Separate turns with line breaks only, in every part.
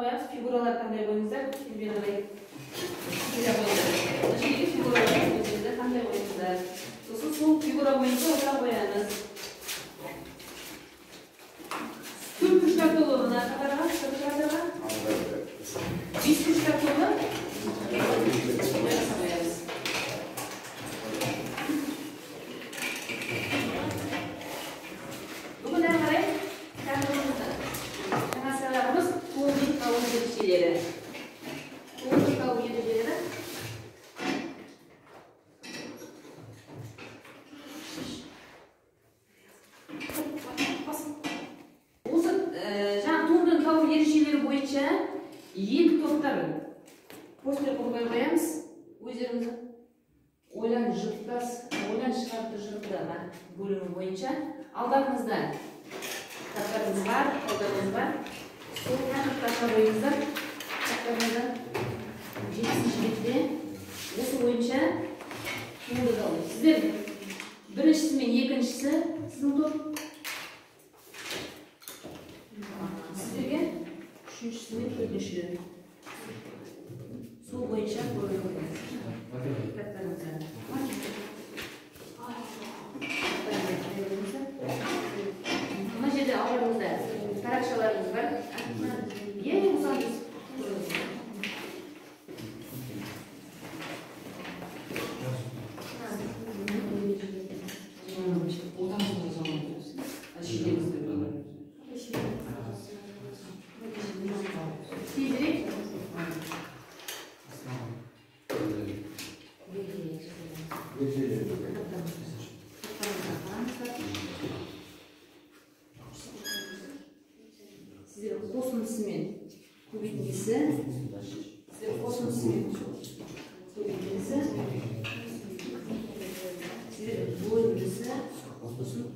koyarız. Figuralar qanday qo'yingizlar? Figuralar qanday qo'yingizlar? So'ng sol figura bo'yicha o'rta qo'yamiz. To'rt kurshlar to'lg'ini narxa qaragan, qaragan. 5 kurshlar to'lg'in. После поговоримс, o'zimiz o'ylan jiltlas, o'ylan chiqarib jiltlar bo'limi bo'yicha oldimizda kattalarimiz var, oldimizda var. So'ngra kattalarimiz kattalarimiz 7-yilda o'sha bo'yicha to'g'ri oldik. Sizlar birinchisi men ikkinchisi sizni to'p. Sizlarga uchinchisi men to'rtinchisi. Sol bo'yicha ko'ramiz. Kattalarimiz. Mana bu yerda oldimizda tarakchalarimiz bor. Eng uzoq kosmosmen kubitnisi, kosmosmen kubitnisi, boyunlusu, kosmosmen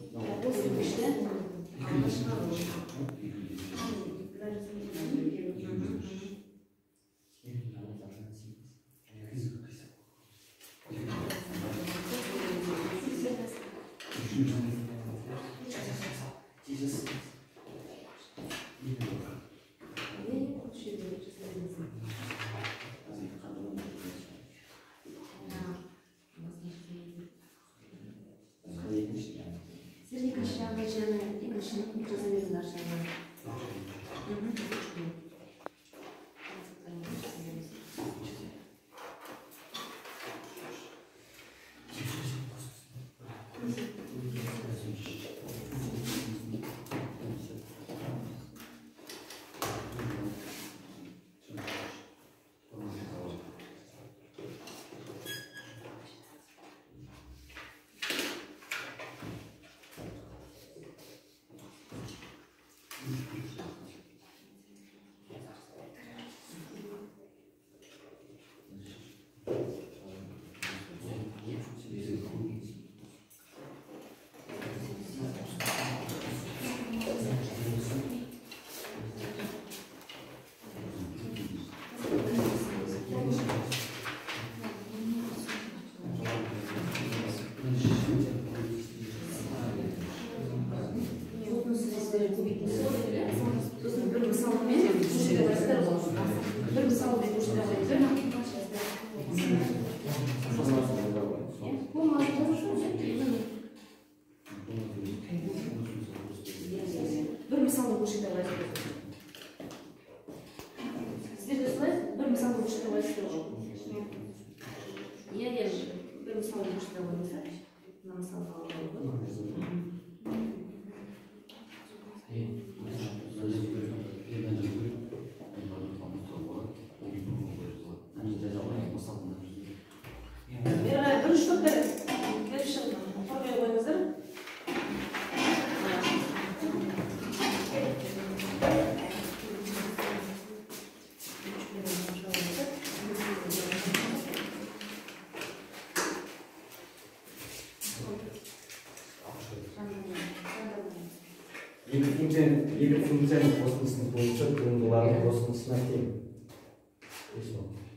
екі функцияның қосындысының бойынша туындылардың қосындысына тең.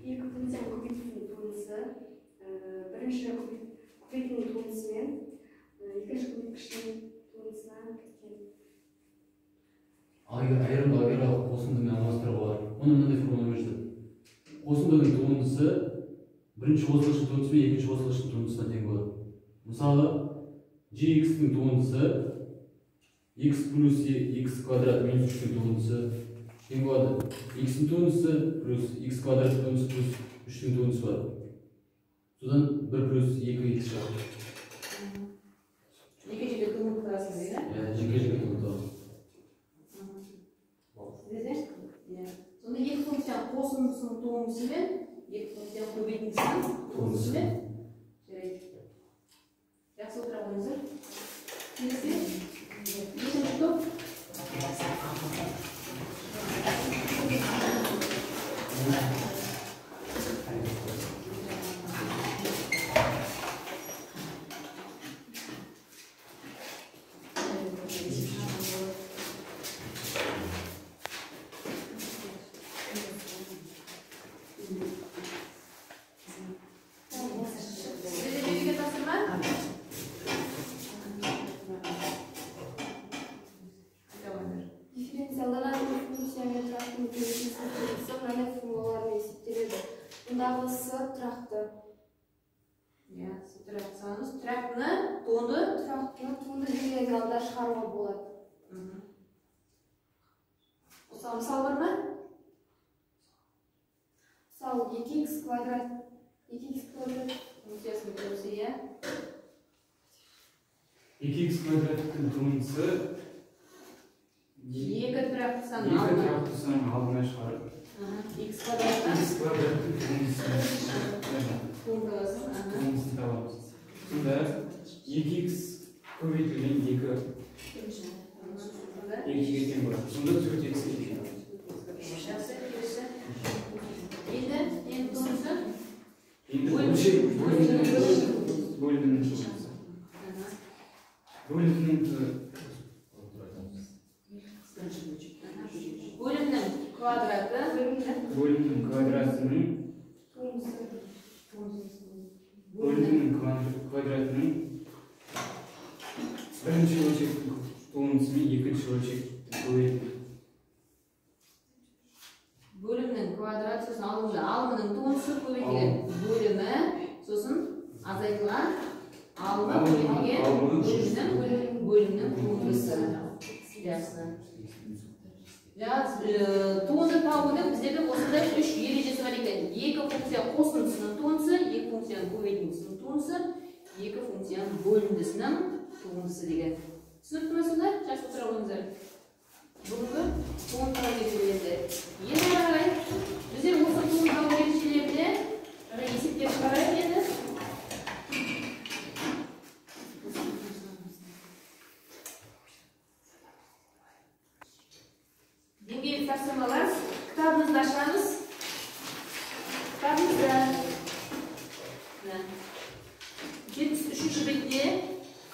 Екі функцияның көбейтудің туындысы бірінші көбейтудің туындысымен екінші көбейткіштің туындысына кеткен.
Айырымды қосындымен алмастыруға бар. туындысы бірінші қосылышының туындысы мен екінші қосылышының туындысына тең болады. Мысалы, gx-тің туындысы x плюс x квадрат минус 3-тің туындысы тең болады. x-тің туындысы плюс x квадрат туындысы плюс 3-тің туындысы бар. Содан 1 плюс 2x шығады.
Жеке-жеке көмек қыласыз дейді?
Жеке-жеке көмек қыласыз.
Сонда екі функцияның қосындысының туындысы мен екі функцияның көбейтіндісінің туындысы мен жарайды. Жақсы отыра қойыңыздар. Келесі екінші топ.
Дифференциалданатын функция мен тұрақтың көбейтіндісінің туындысы мынадай формулалармен есептеледі. Бұндағысы тұрақты.
Тұрақтысаңыз, тұрақтыны туынды
диагоналда шығаруға болады.
Мысал бар ма?
Мысалы 2x квадрат
Функциясының туындысы, иә?
2x квадраттың туындысы
Екі тұрақты санның
екі тұрақты санның алдына шығарып.
X квадраттан
X квадраттың туындысын табамыз. Сонда 2x көбейтілген 2-ге тең болады. Сонда 4x-ге тең болады.
Енді туындысы?
Енді бөлімнің туындысы. Бөлімнің
квадраты
бөлімнің квадратының бірінші өлшектің туындысы мен екінші өлшектің көбейтілген.
Бөлімнің квадраты сосын алымының туындысы көбейтілген бөлімі сосын азайтылған алымы көбейтілген бөлімнің туындысы. Жақсы. Туынды табудың біздегі осындай үш ережесі бар екен. Екі функция қосындысының туындысы, екі функцияның көбейтіндісінің туындысы, екі функцияның бөлімдісінің туындысы деген. Түсінікті ме сонда? Жақсы отыра қойыңыздар. Бүгінгі туындыға ережелерді. Енді қарай, біздер осы туындыға ережелерді есептеп қарайық енді. Деңгейлік тапсырмалар, кітабыңызды ашамыз. Кітабыңызда 73-ші бетте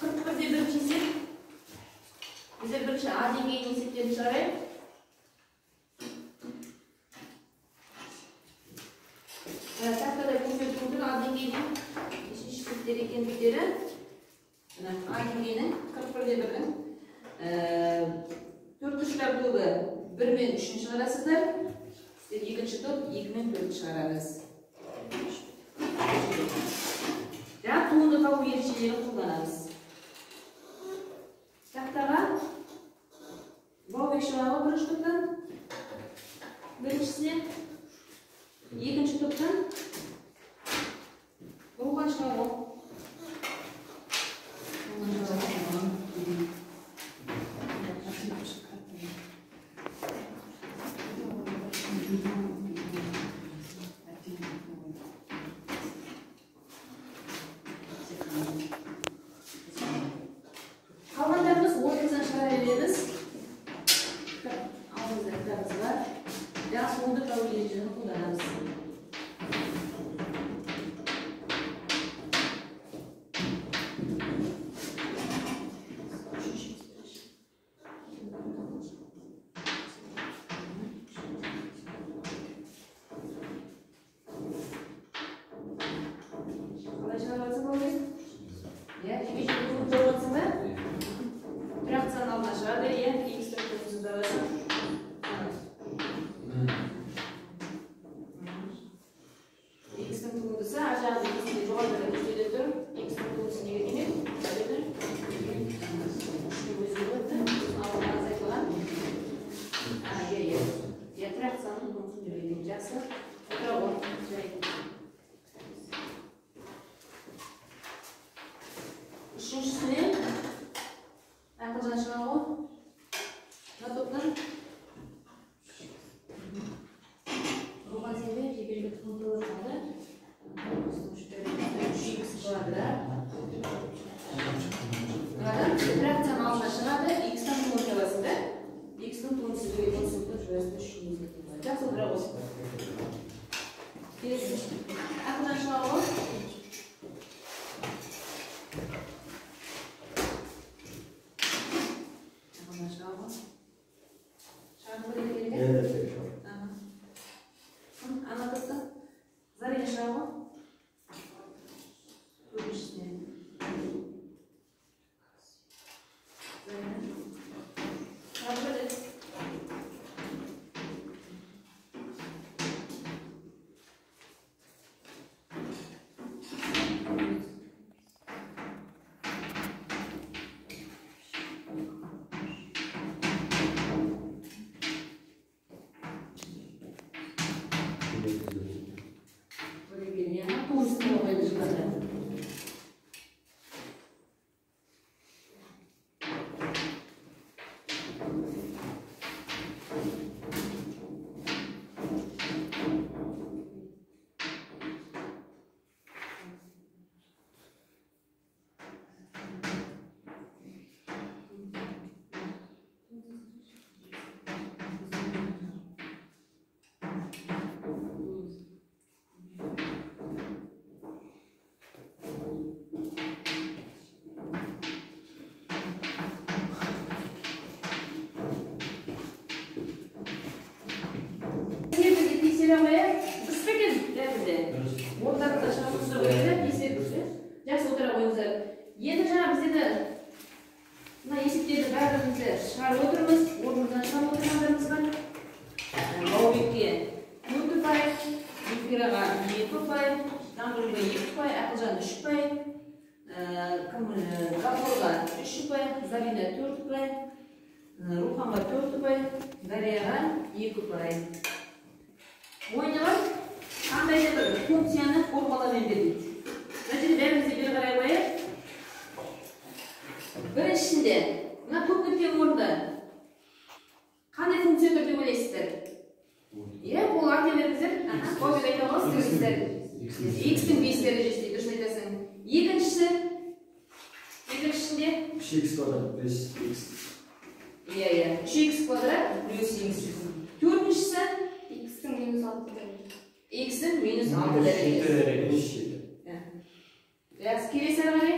41-де бірінші есеп. Біздер бірінші А деңгейінің есептерін шығарайық. Тақтада көрсетіп отыр А деңгейінің нешінші беттер екендіктері. А деңгейінің 41-де бірдің төртіншілер тобы 1 мен 3-ні шығарасыздар. Екінші топ 2 мен 4-ні шығарамыз. Туынды табу ережелерін қолданамыз. Тақтаға баубек шығарғы бірінші топтан, біріншісіне, екінші топтан бұлған шығарғы. Қалғандарымыз 30-дан шығара береміз. Алдымызда кітабымыз бар. Туынды табу ережелерін қолданамыз. Қалай шығарып жатсың болды? Жеке-жеке көріп тұрып жатсың ба? Тұрақты сан алдына шығады, X тұрақтың табасың. Yaxshi. O'tirib ol. Uchinchisi aqldan chiqarib ol. Nototdan Ro'zg'or yigirma to'rt qildi. 3x kvadrat. Fraksiya almashtiradi. X dan to'g'risida. X dan to'g'risida shunday. Yaxshi o'tirib ol. Aqldan chiqarib ol. Yaxshi o'tirib qo'yinglar. Endi janob bizda mana esiplarni barimizni chiqarib o'tiramiz. O'rnimizdan chiqarib o'tirganlarimiz bor. Bobikka 4 pay, Yukiraga 2 pay, Namburga 2 pay, Aqljonga 3 pay, Gafurga 3 pay, Zarina 4 pay, Ruhamga 4 pay, Daryaga 2 pay. O'yinlar qandaydir bir funksiyani formuladan berdik. Значит, berimizga bir qaray qo'yib. Birinchisida, mana ko'p o'tgan o'rinda qanday funksiya deb o'ylaysizlar? Bu aytaveribsizlar. Hozir ayta olasizlar. X ning 5 darajasida deb aytasan. Ikkinchisida
3x kvadrat plus x.
3x kvadrat plus x. To'rtinchisi
X ning -6 darajasi.
X ning -6 darajasi. Yaxshi, kelesizlarmi?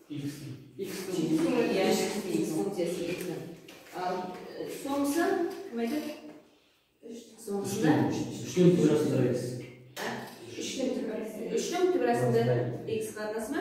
X funksiyasi x. So'ngsi nima edi? So'ngsida
3 tug'rasida x.
3 tug'rasida x qatnasmi?